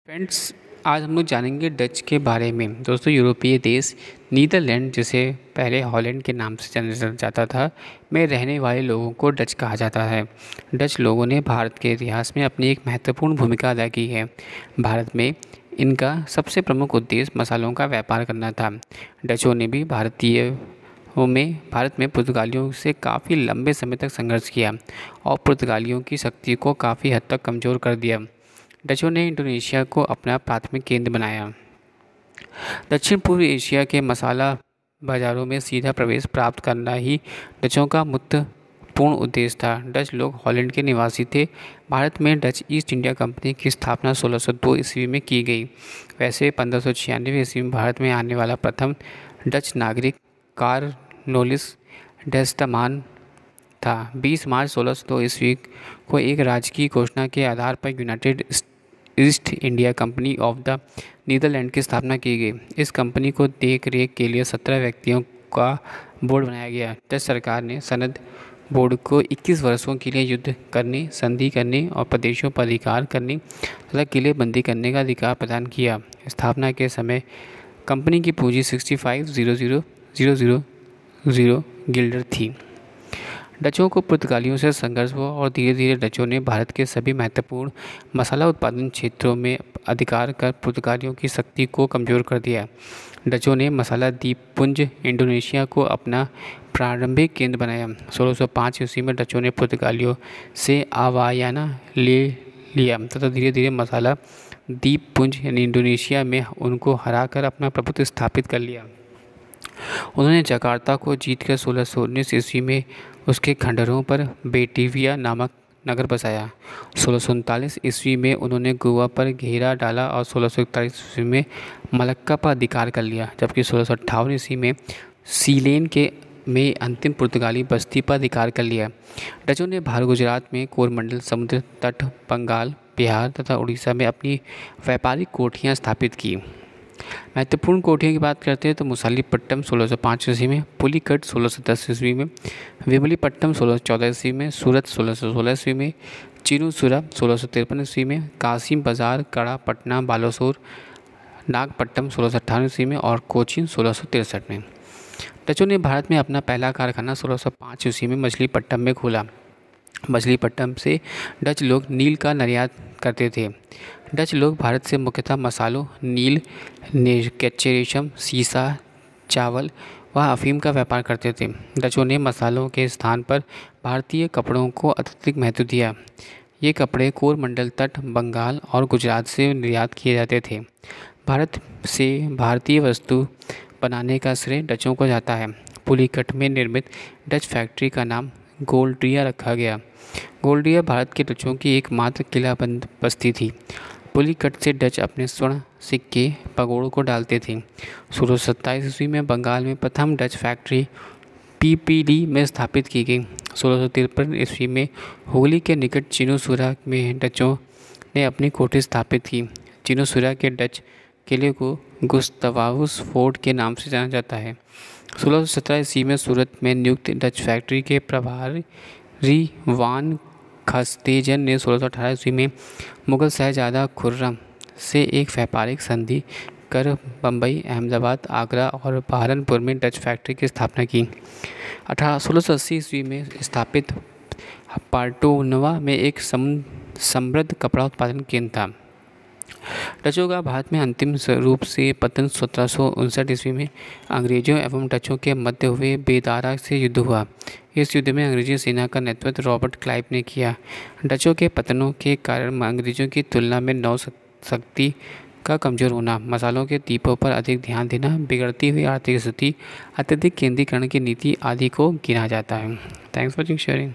Friends, आज हम लोग जानेंगे डच के बारे में। दोस्तों, यूरोपीय देश नीदरलैंड, जिसे पहले हॉलैंड के नाम से जाना जाता था, में रहने वाले लोगों को डच कहा जाता है। डच लोगों ने भारत के इतिहास में अपनी एक महत्वपूर्ण भूमिका अदा की है। भारत में इनका सबसे प्रमुख उद्देश्य मसालों का व्यापार करना था। डचों ने भी भारत में पुर्तगालियों से काफ़ी लंबे समय तक संघर्ष किया और पुर्तगालियों की शक्ति को काफ़ी हद तक कमज़ोर कर दिया। डचों ने इंडोनेशिया को अपना प्राथमिक केंद्र बनाया। दक्षिण पूर्व एशिया के मसाला बाज़ारों में सीधा प्रवेश प्राप्त करना ही डचों का महत्वपूर्ण उद्देश्य था। डच लोग हॉलैंड के निवासी थे। भारत में डच ईस्ट इंडिया कंपनी की स्थापना 1602 ईस्वी में की गई। वैसे 1596 ईस्वी में भारत में आने वाला प्रथम डच नागरिक कार्लोलिस डेस्टमान था। 20 मार्च 1602 ईस्वी को एक राजकीय घोषणा के आधार पर United East India Company of the Netherland की स्थापना की गई। इस कंपनी को देख रेख के लिए 17 व्यक्तियों का बोर्ड बनाया गया। डच सरकार ने सनद बोर्ड को 21 वर्षों के लिए युद्ध करने, संधि करने और प्रदेशों पर अधिकार करने तथा किलेबंदी करने का अधिकार प्रदान किया। स्थापना के समय कंपनी की पूंजी 65,000 गिल्डर थी। डचों को पुर्तगालियों से संघर्ष हुआ और धीरे धीरे डचों ने भारत के सभी महत्वपूर्ण मसाला उत्पादन क्षेत्रों में अधिकार कर पुर्तगालियों की शक्ति को कमज़ोर कर दिया। डचों ने मसाला द्वीपपुंज इंडोनेशिया को अपना प्रारंभिक केंद्र बनाया। 1605 ईस्वी में डचों ने पुर्तगालियों से आवायाना ले लिया तथा धीरे धीरे मसाला द्वीपपुंज इंडोनेशिया में उनको हराकर अपना प्रभुत्व स्थापित कर लिया। उन्होंने जकार्ता को जीतकर 1619 ईस्वी में उसके खंडहरों पर बेटिविया नामक नगर बसाया। 1639 ईस्वी में उन्होंने गोवा पर घेरा डाला और 1641 ईस्वी में मलक्का पर अधिकार कर लिया, जबकि 1658 ईस्वी में सीलेन में अंतिम पुर्तगाली बस्ती पर अधिकार कर लिया। डचों ने भारत गुजरात में कोरमंडल, समुद्र तट, बंगाल, बिहार तथा उड़ीसा में अपनी व्यापारिक कोठियाँ स्थापित की। महत्वपूर्ण कोठियों की बात करते हैं तो मुसालीपट्टम 1605 ईस्वी में, पुलिकट 1610 ईस्वी में, विमलीपट्टम 1614 ईस्वी में, सूरत 1616 ईस्वी में, चिरूसुरा 1653 ईस्वी में, कासिम बाजार, कड़ा, पटना, बालासोर, नागपट्टम 1658 ईस्वी में और कोचीन 1663 में। डचों ने भारत में अपना पहला कारखाना 1605 ईस्वी में मछलीपट्टम में खोला। मछलीपट्टम से डच लोग नील का निर्यात करते थे। डच लोग भारत से मुख्यतः मसालों, नील, कच्चे रेशम, सीसा, चावल व अफीम का व्यापार करते थे। डचों ने मसालों के स्थान पर भारतीय कपड़ों को अत्यधिक महत्व दिया। ये कपड़े कोरमंडल तट, बंगाल और गुजरात से निर्यात किए जाते थे। भारत से भारतीय वस्तु बनाने का श्रेय डचों को जाता है। पुलिकट में निर्मित डच फैक्ट्री का नाम गोल्ड्रिया रखा गया। गोल्ड्रिया भारत के डचों की एकमात्र किलाबंद बस्ती थी। पुलिकट से डच अपने स्वर्ण सिक्के पगोड़ों को डालते थे। 1627 ईस्वी में बंगाल में प्रथम डच फैक्ट्री पीपीडी में स्थापित की गई। 1653 ईस्वी में हुगली के निकट चिनोसुरा में डचों ने अपनी कोठी स्थापित की। चिनोसुरा के डच किले को गुस्तावाउस फोर्ट के नाम से जाना जाता है। 1617 ईस्वी में सूरत में नियुक्त डच फैक्ट्री के प्रभारी वान खस्तेजन ने 1618 ईस्वी में मुगल शहजादा खुर्रम से एक व्यापारिक संधि कर बम्बई, अहमदाबाद, आगरा और बहरनपुर में डच फैक्ट्री की स्थापना की। 1680 ईस्वी में स्थापित पार्टोनवा में एक समृद्ध कपड़ा उत्पादन केंद्र था। डचों का भारत में अंतिम रूप से पतन 1759 ईस्वी में अंग्रेजों एवं डचों के मध्य हुए बेदारा से युद्ध हुआ। इस युद्ध में अंग्रेजी सेना का नेतृत्व रॉबर्ट क्लाइव ने किया। डचों के पतनों के कारण अंग्रेजों की तुलना में नौ शक्ति का कमज़ोर होना, मसालों के द्वीपों पर अधिक ध्यान देना, बिगड़ती हुई आर्थिक स्थिति, अत्यधिक केंद्रीकरण की नीति आदि को गिना जाता है। Thanks for watching sharing.